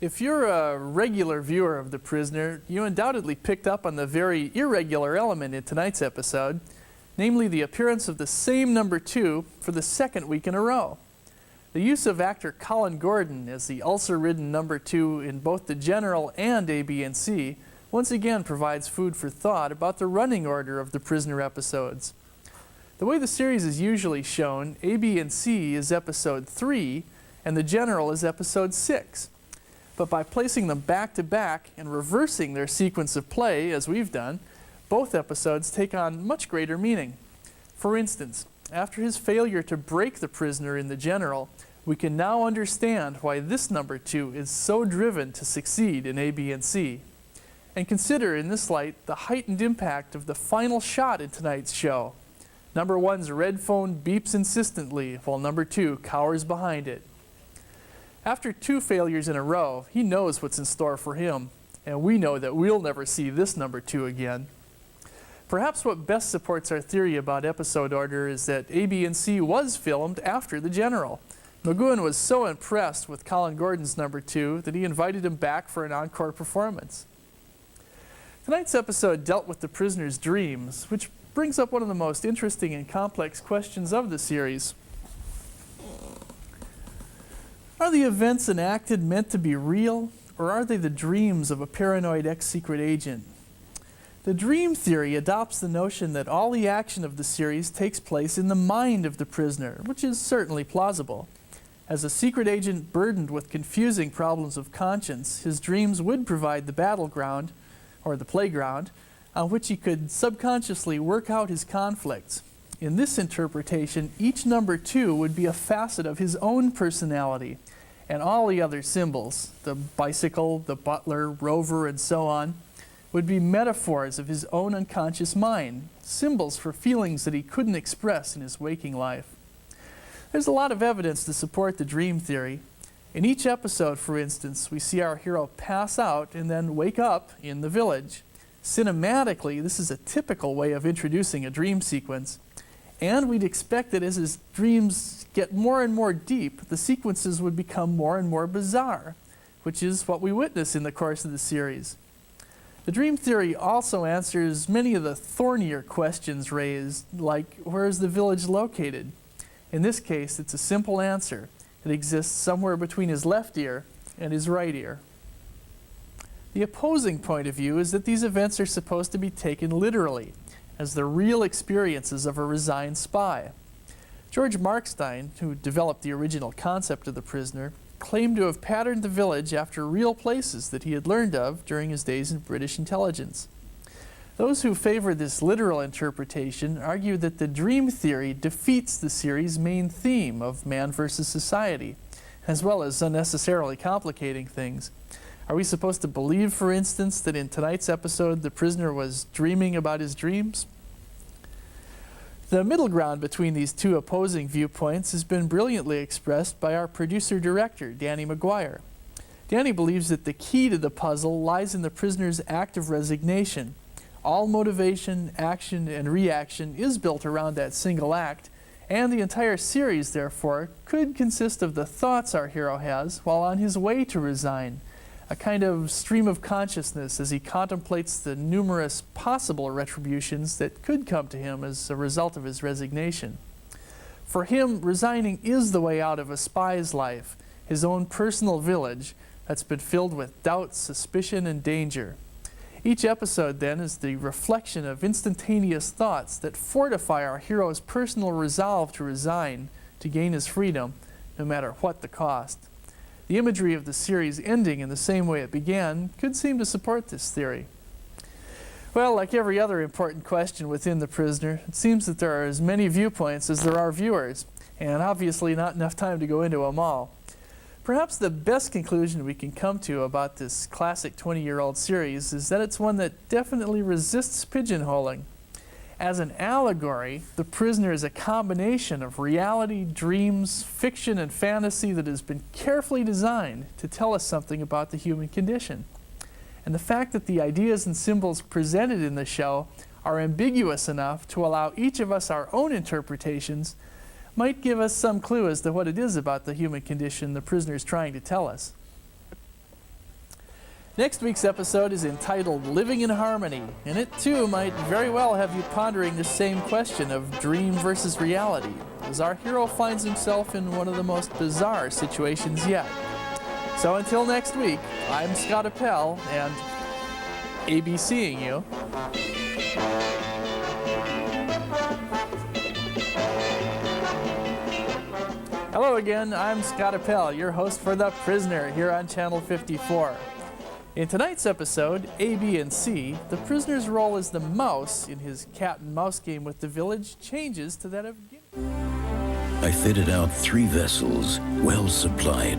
If you're a regular viewer of The Prisoner, you undoubtedly picked up on the very irregular element in tonight's episode, namely the appearance of the same number 2 for the second week in a row. The use of actor Colin Gordon as the ulcer-ridden number 2 in both The General and A, B, and C once again provides food for thought about the running order of The Prisoner episodes. The way the series is usually shown, A, B, and C is episode 3, and The General is episode 6. But by placing them back to back and reversing their sequence of play, as we've done, both episodes take on much greater meaning. For instance, after his failure to break the prisoner in The General, we can now understand why this number 2 is so driven to succeed in A, B, and C. And consider in this light the heightened impact of the final shot in tonight's show. Number 1's red phone beeps insistently while number 2 cowers behind it. After 2 failures in a row, he knows what's in store for him, and we know that we'll never see this number 2 again. Perhaps what best supports our theory about episode order is that A, B, and C was filmed after The General. McGowan was so impressed with Colin Gordon's number 2 that he invited him back for an encore performance. Tonight's episode dealt with the prisoner's dreams, which brings up one of the most interesting and complex questions of the series. Are the events enacted meant to be real, or are they the dreams of a paranoid ex-secret agent? The dream theory adopts the notion that all the action of the series takes place in the mind of the prisoner, which is certainly plausible. As a secret agent burdened with confusing problems of conscience, his dreams would provide the battleground, or the playground, on which he could subconsciously work out his conflicts. In this interpretation, each number 2 would be a facet of his own personality, and all the other symbols, the bicycle, the butler, rover, and so on, would be metaphors of his own unconscious mind, symbols for feelings that he couldn't express in his waking life. There's a lot of evidence to support the dream theory. In each episode, for instance, we see our hero pass out and then wake up in the village. Cinematically, this is a typical way of introducing a dream sequence. And we'd expect that as his dreams get more and more deep, the sequences would become more and more bizarre, which is what we witness in the course of the series. The dream theory also answers many of the thornier questions raised, like where is the village located? In this case, it's a simple answer. It exists somewhere between his left ear and his right ear. The opposing point of view is that these events are supposed to be taken literally, as the real experiences of a resigned spy. George Markstein, who developed the original concept of the prisoner, claimed to have patterned the village after real places that he had learned of during his days in British intelligence. Those who favor this literal interpretation argue that the dream theory defeats the series' main theme of man versus society, as well as unnecessarily complicating things. Are we supposed to believe, for instance, that in tonight's episode the prisoner was dreaming about his dreams? The middle ground between these two opposing viewpoints has been brilliantly expressed by our producer-director, Danny McGuire. Danny believes that the key to the puzzle lies in the prisoner's act of resignation. All motivation, action, and reaction is built around that single act, and the entire series, therefore, could consist of the thoughts our hero has while on his way to resign, a kind of stream of consciousness as he contemplates the numerous possible retributions that could come to him as a result of his resignation. For him, resigning is the way out of a spy's life, his own personal village that's been filled with doubt, suspicion, and danger. Each episode, then, is the reflection of instantaneous thoughts that fortify our hero's personal resolve to resign, to gain his freedom, no matter what the cost. The imagery of the series ending in the same way it began could seem to support this theory. Well, like every other important question within The Prisoner, it seems that there are as many viewpoints as there are viewers, and obviously not enough time to go into them all. Perhaps the best conclusion we can come to about this classic 20-year-old series is that it's one that definitely resists pigeonholing. As an allegory, The Prisoner is a combination of reality, dreams, fiction, and fantasy that has been carefully designed to tell us something about the human condition. And the fact that the ideas and symbols presented in the show are ambiguous enough to allow each of us our own interpretations might give us some clue as to what it is about the human condition the prisoner is trying to tell us. Next week's episode is entitled Living in Harmony, and it too might very well have you pondering the same question of dream versus reality, as our hero finds himself in one of the most bizarre situations yet. So until next week, I'm Scott Apel, and ABCing you. Hello again, I'm Scott Apel, your host for The Prisoner here on Channel 54. In tonight's episode, A, B, and C, the prisoner's role as the mouse in his cat and mouse game with the village changes to that of Guinea. I fitted out 3 vessels, well supplied.